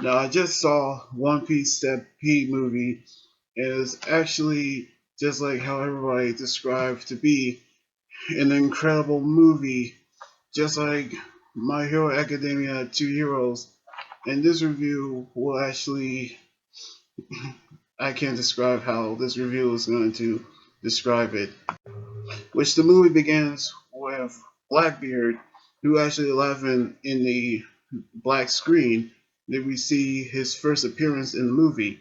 Now, I just saw One Piece Stampede movie, and it's actually just like how everybody described to be an incredible movie, just like My Hero Academia 2 Heroes. And this review will actually, I can't describe how this review is going to describe it. Which the movie begins with Blackbeard, who actually laughing in the black screen. Then we see his first appearance in the movie.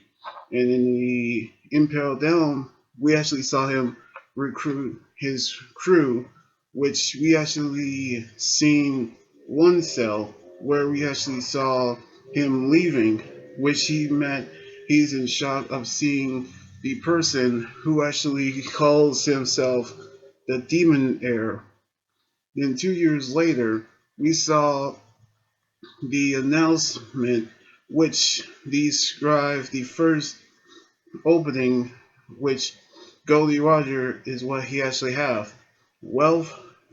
And in the Imperial Dome, we actually saw him recruit his crew, which we actually seen one cell where we actually saw him leaving, which he meant he's in shock of seeing the person who actually calls himself the Demon Heir. Then 2 years later, we saw the announcement which described the first opening, which Goldie Roger is what he actually have: wealth,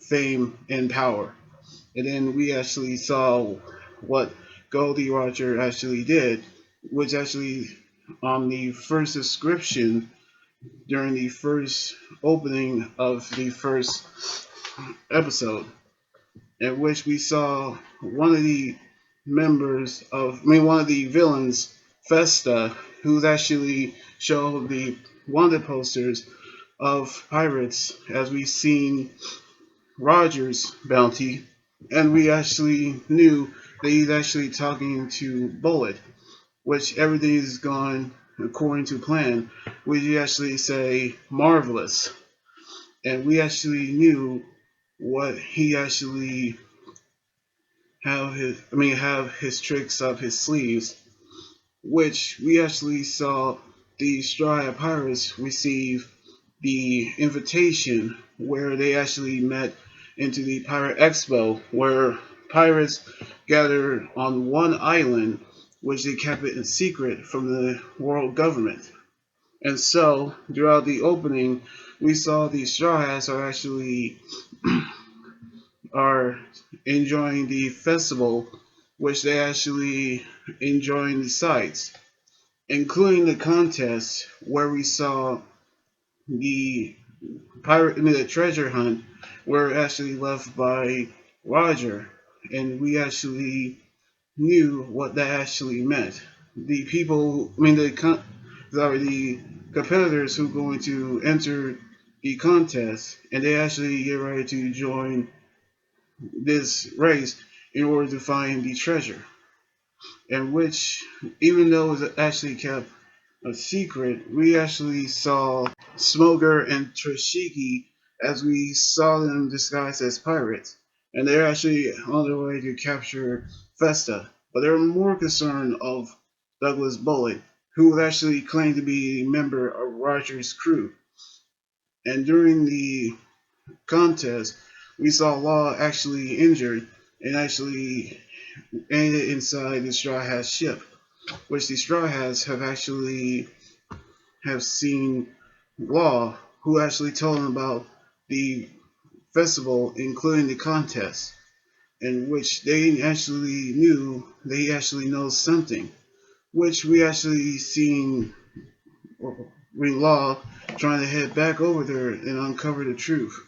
fame, and power. And then we actually saw what Goldie Roger actually did, which actually on the first description during the first opening of the first episode, in which we saw one of the one of the villains, Festa, who's actually showed the wanted posters of pirates as we seen Roger's bounty, and we actually knew that he's actually talking to Bullet, which everything is gone according to plan. We actually say marvelous, and we actually knew what he actually have his tricks up his sleeves, which we actually saw the Straw Hat Pirates receive the invitation where they actually met into the Pirate Expo, where pirates gathered on one island, which they kept it in secret from the world government. And so, throughout the opening, we saw the Straw Hats are enjoying the festival, which they actually enjoying the sights, including the contest where we saw the the treasure hunt, were actually left by Roger, and we actually knew what that actually meant. The people, the competitors who are going to enter the contest, and they actually get ready to join this race in order to find the treasure. In which, even though it was actually kept a secret, we actually saw Smoker and Trishiki as we saw them disguised as pirates. And they're actually on their way to capture Festa. But they're more concerned of Douglas Bullet, who would actually claim to be a member of Roger's crew. And during the contest, we saw Law actually injured and actually ended inside the Straw Hat ship, which the Straw Hats have seen Law, who actually told him about the festival, including the contest, in which they actually knew that he actually knows something, which we actually seen Law trying to head back over there and uncover the truth,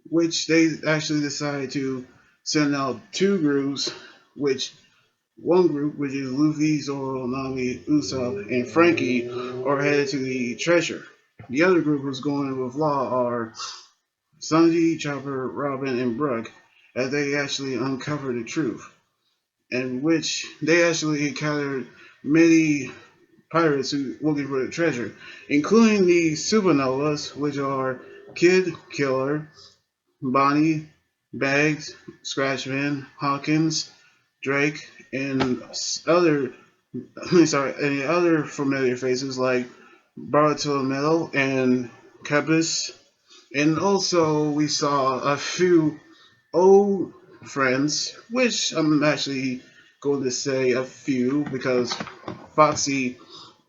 which they actually decided to send out two groups, which one group, which is Luffy, Zoro, Nami, Usopp, and Frankie, are headed to the treasure. The other group who's going with Law are Sanji, Chopper, Robin, and Brook, as they actually uncover the truth, in which they actually encountered many pirates who looking for the treasure, including the supernovas, which are Kid Killer, Bonnie, Bags, Scratchman, Hawkins, Drake, and other any other familiar faces like Bartolomeo and Capus. And also we saw a few old friends, which I'm actually going to say a few because Foxy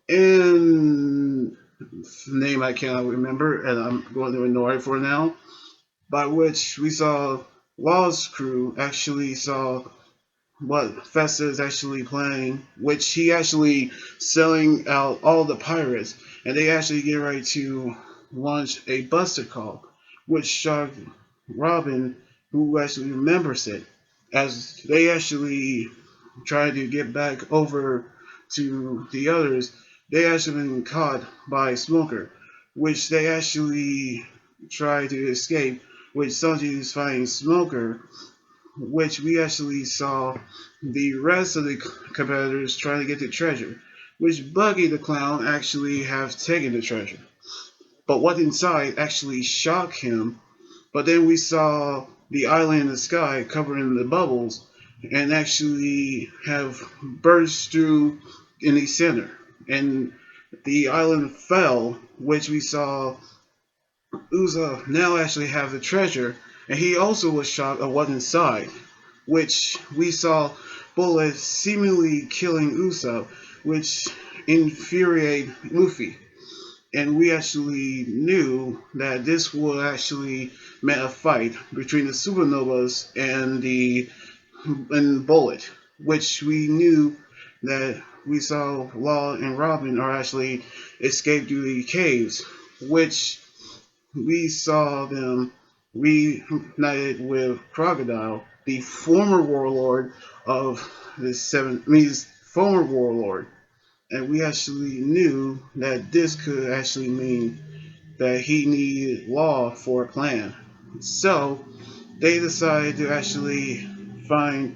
and name I cannot remember, and I'm going to ignore it for now. By which we saw Law's crew actually saw what Festa is actually planning, which he actually selling out all the pirates, and they actually get ready to launch a buster call, which shocked Robin, who actually remembers it, as they actually try to get back over to the others. They actually been caught by Smoker, which they actually try to escape, which Sanji is fighting Smoker, which we actually saw the rest of the competitors trying to get the treasure, which Buggy the Clown actually have taken the treasure. But what inside actually shocked him. But then we saw the island in the sky covered in the bubbles and actually have burst through in the center. And the island fell, which we saw Uza now actually have the treasure, and he also was shocked at what inside, which we saw Bullet seemingly killing Usopp, which infuriated Luffy. And we actually knew that this would actually meant a fight between the supernovas and Bullet, which we knew that we saw Law and Robin are actually escaped through the caves, which we saw them reunited with Crocodile, the former warlord of the seven. I mean, his former warlord, and we actually knew that this could actually mean that he needed Law for a plan. So they decided to actually find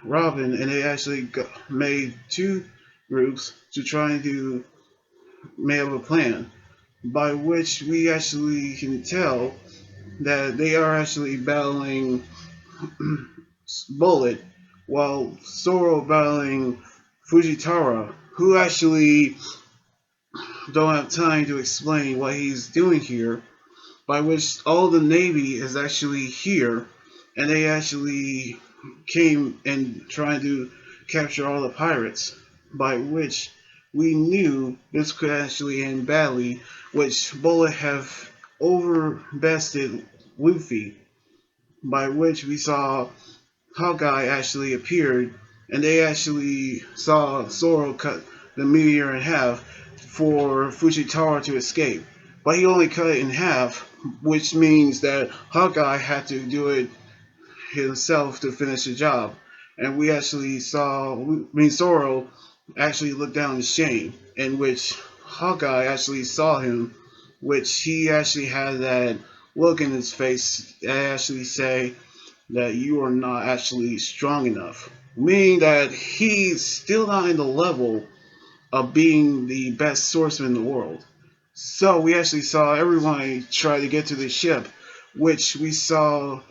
Robin, and they actually made two groups to try to make up a plan, by which we actually can tell that they are actually battling Bullet, while Zoro battling Fujitara, who actually don't have time to explain what he's doing here, by which all the Navy is actually here, and they actually came and trying to capture all the pirates, by which we knew this could actually end badly, which Bullet have overbested Luffy, by which we saw Hawkeye actually appeared, and they actually saw Zoro cut the meteor in half for Fujitora to escape. But he only cut it in half, which means that Hawkeye had to do it himself to finish the job. And we actually saw, I mean, Zoro actually looked down in shame, in which Hawkeye actually saw him, which he actually had that look in his face that actually say, that you are not actually strong enough. Meaning that he's still not in the level of being the best swordsman in the world. So we actually saw everyone try to get to the ship, which we saw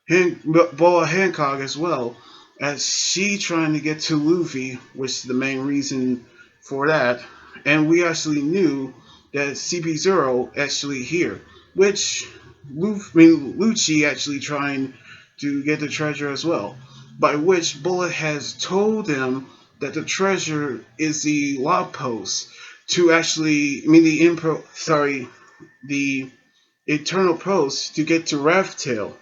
Boa Hancock as well, as she trying to get to Luffy, which is the main reason for that. And we actually knew that CP0 actually here, which Lucci actually trying to get the treasure as well. By which Bullet has told him that the treasure is the log post to actually, I mean the eternal post to get to Raftail,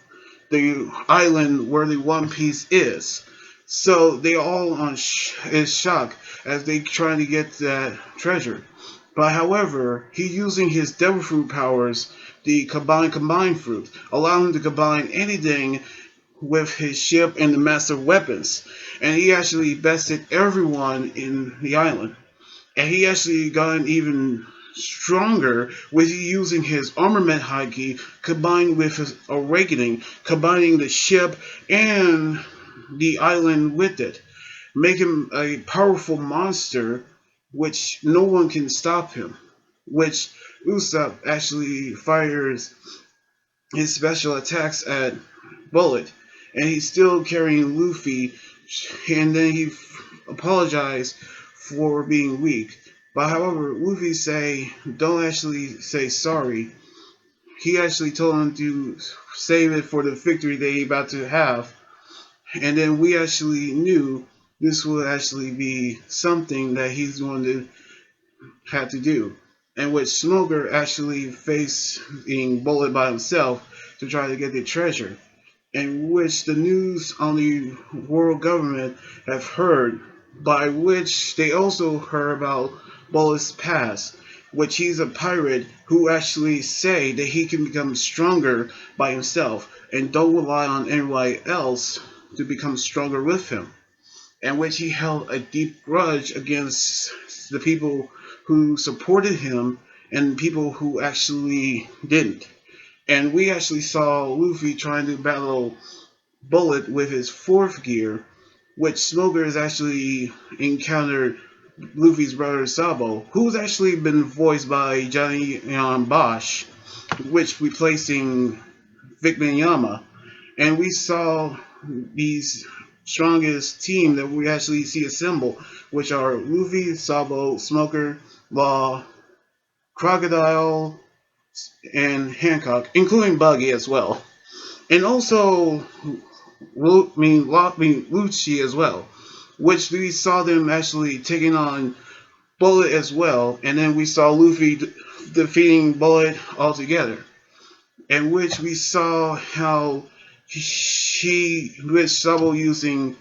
the island where the One Piece is. So they all is shocked as they trying to get that treasure. But however, he using his devil fruit powers, the combine fruit, allowing him to combine anything with his ship and the master weapons. And he actually bested everyone in the island. And he actually got even stronger with using his armament haki combined with his awakening, combining the ship and the island with it, make him a powerful monster which no one can stop him, which Usopp actually fires his special attacks at Bullet, and he's still carrying Luffy, and then he apologized for being weak. But however, Luffy don't actually say sorry. He actually told him to save it for the victory they about to have. And then we actually knew this would actually be something that he's going to have to do. And with Smoker actually facing Bullet by himself to try to get the treasure. in which the news on the world government have heard, by which they also heard about Bullet's past, which he's a pirate who actually say that he can become stronger by himself and don't rely on anybody else to become stronger with him, and which he held a deep grudge against the people who supported him and people who actually didn't. And we actually saw Luffy trying to battle Bullet with his fourth gear, which Smoker has actually encountered Luffy's brother Sabo, who's actually been voiced by Johnny Bosch, which replacing Vic Minyama. And we saw these strongest team that we actually see assemble, which are Luffy, Sabo, Smoker, Law, Crocodile, and Hancock, including Buggy as well. And also, Lucci as well, which we saw them actually taking on Bullet as well, and then we saw Luffy defeating Bullet altogether, in which we saw how with Sabo using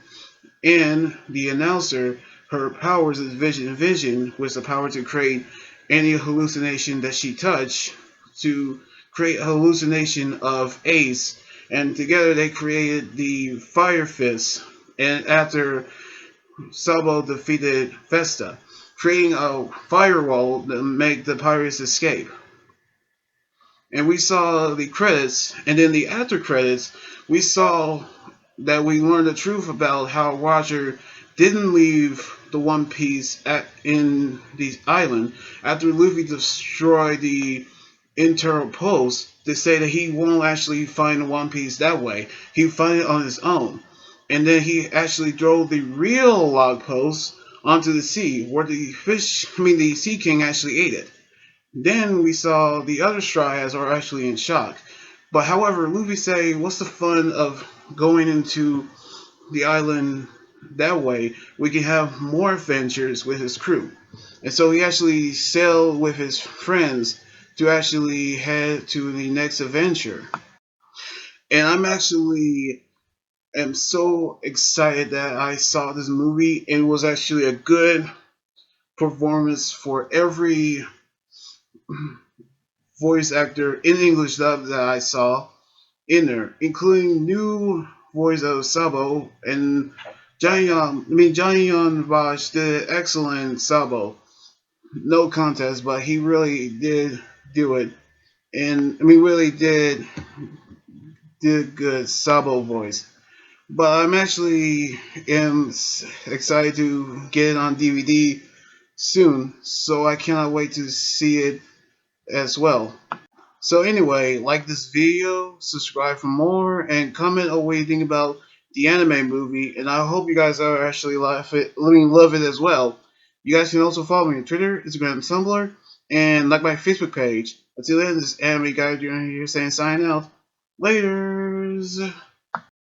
in the announcer her powers is vision, with the power to create any hallucination that she touched, to create a hallucination of Ace, and together they created the Fire Fist. And after Sabo defeated Vesta, creating a firewall to make the pirates escape. And we saw the credits, and then the after credits, we saw that we learned the truth about how Roger didn't leave the One Piece in the island after Luffy destroyed the internal post to say that he won't actually find the One Piece that way. He'll find it on his own. And then he actually drove the real log post onto the sea, where the Sea King actually ate it. Then we saw the other Straw are actually in shock. But however, Luffy say, what's the fun of going into the island that way? We can have more adventures with his crew. And so he actually sailed with his friends to actually head to the next adventure. And am so excited that I saw this movie. It was actually a good performance for every voice actor in English dub that I saw in there, including new voice of Sabo and Johnny Young Bosch did excellent Sabo. No contest, but he really did do it. And really did good Sabo voice. But I'm actually excited to get it on DVD soon, so I cannot wait to see it as well. So anyway, like this video, subscribe for more, and comment on what you think about the anime movie. And I hope you guys are actually love it as well. You guys can also follow me on Twitter, Instagram, and Tumblr, and like my Facebook page. Until then, this is Anime Guy here saying sign out. Laters.